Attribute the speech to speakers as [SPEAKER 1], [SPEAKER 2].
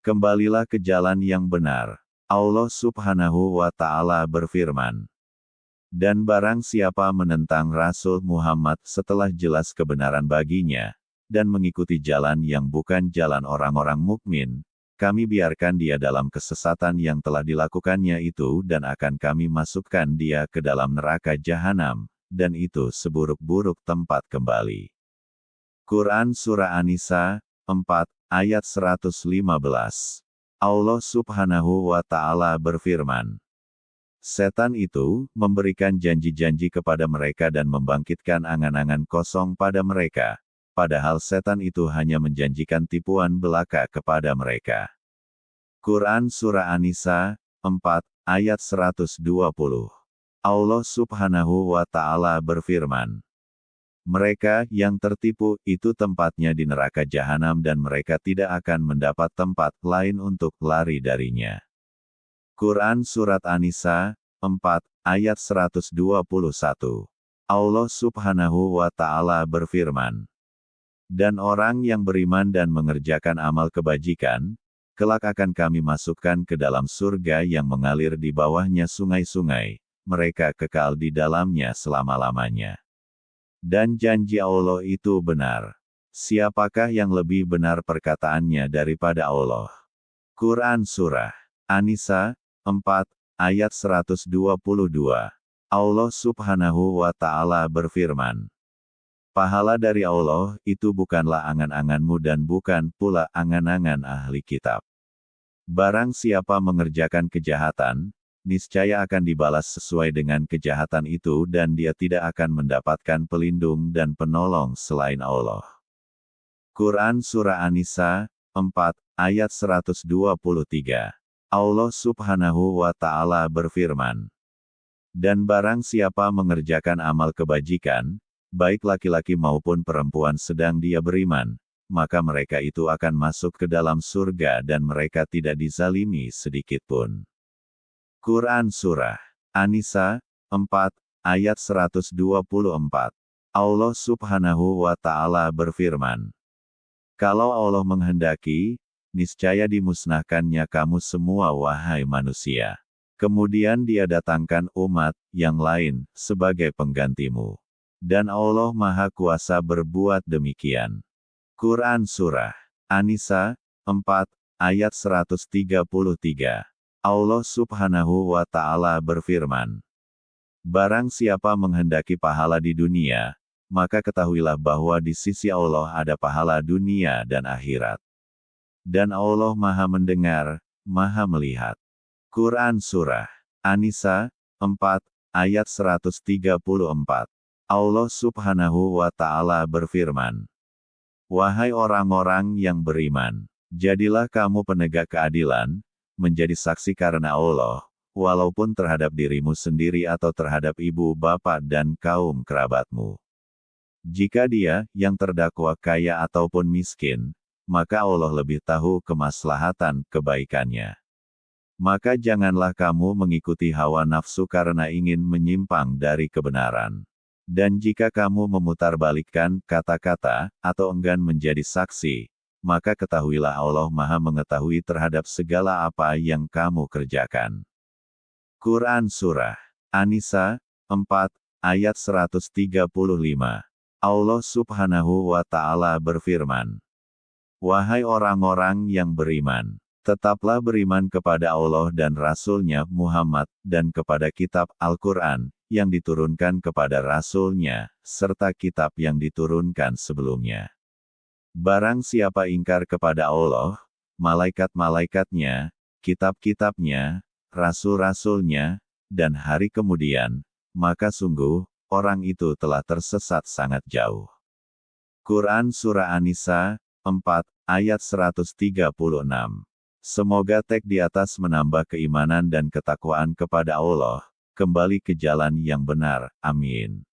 [SPEAKER 1] Kembalilah ke jalan yang benar. Allah Subhanahu wa Ta'ala berfirman. Dan barang siapa menentang Rasul Muhammad setelah jelas kebenaran baginya, dan mengikuti jalan yang bukan jalan orang-orang mukmin, kami biarkan dia dalam kesesatan yang telah dilakukannya itu dan akan kami masukkan dia ke dalam neraka jahanam, dan itu seburuk-buruk tempat kembali. Quran Surah An-Nisa, 4, ayat 115. Allah Subhanahu wa Ta'ala berfirman. Setan itu memberikan janji-janji kepada mereka dan membangkitkan angan-angan kosong pada mereka, padahal setan itu hanya menjanjikan tipuan belaka kepada mereka. Quran Surah An-Nisa, 4, ayat 120. Allah Subhanahu wa Ta'ala berfirman. Mereka yang tertipu itu tempatnya di neraka jahanam dan mereka tidak akan mendapat tempat lain untuk lari darinya. Quran Surat An-Nisa, 4, ayat 121. Allah Subhanahu wa Ta'ala berfirman. Dan orang yang beriman dan mengerjakan amal kebajikan, kelak akan kami masukkan ke dalam surga yang mengalir di bawahnya sungai-sungai, mereka kekal di dalamnya selama-lamanya. Dan janji Allah itu benar. Siapakah yang lebih benar perkataannya daripada Allah? Quran Surah An-Nisa, 4, ayat 122. Allah Subhanahu wa Ta'ala berfirman. Pahala dari Allah itu bukanlah angan-anganmu dan bukan pula angan-angan ahli kitab. Barang siapa mengerjakan kejahatan, niscaya akan dibalas sesuai dengan kejahatan itu dan dia tidak akan mendapatkan pelindung dan penolong selain Allah. Quran Surah An-Nisa, 4, ayat 123. Allah Subhanahu wa Ta'ala berfirman. Dan barang siapa mengerjakan amal kebajikan, baik laki-laki maupun perempuan sedang dia beriman, maka mereka itu akan masuk ke dalam surga dan mereka tidak dizalimi sedikitpun. Quran Surah An-Nisa, 4, ayat 124. Allah Subhanahu wa Ta'ala berfirman. Kalau Allah menghendaki, niscaya dimusnahkannya kamu semua wahai manusia. Kemudian dia datangkan umat yang lain sebagai penggantimu. Dan Allah Maha Kuasa berbuat demikian. Quran Surah An-Nisa, 4, ayat 133. Allah Subhanahu wa Ta'ala berfirman. Barang siapa menghendaki pahala di dunia, maka ketahuilah bahwa di sisi Allah ada pahala dunia dan akhirat. Dan Allah Maha Mendengar, Maha Melihat. Quran Surah An-Nisa, 4, ayat 134. Allah Subhanahu wa Ta'ala berfirman. Wahai orang-orang yang beriman, jadilah kamu penegak keadilan, menjadi saksi karena Allah, walaupun terhadap dirimu sendiri atau terhadap ibu bapa dan kaum kerabatmu. Jika dia yang terdakwa kaya ataupun miskin, maka Allah lebih tahu kemaslahatan kebaikannya. Maka janganlah kamu mengikuti hawa nafsu karena ingin menyimpang dari kebenaran. Dan jika kamu memutarbalikkan kata-kata, atau enggan menjadi saksi, maka ketahuilah Allah Maha Mengetahui terhadap segala apa yang kamu kerjakan. Quran Surah An-Nisa, 4, ayat 135. Allah Subhanahu wa Ta'ala berfirman. Wahai orang-orang yang beriman, tetaplah beriman kepada Allah dan Rasul-Nya Muhammad, dan kepada kitab Al-Quran, yang diturunkan kepada Rasul-Nya, serta kitab yang diturunkan sebelumnya. Barang siapa ingkar kepada Allah, malaikat-malaikatnya, kitab-kitabnya, rasul-rasulnya, dan hari kemudian, maka sungguh, orang itu telah tersesat sangat jauh. Quran Surah An-Nisa, 4, ayat 136. Semoga teks di atas menambah keimanan dan ketakwaan kepada Allah, kembali ke jalan yang benar. Amin.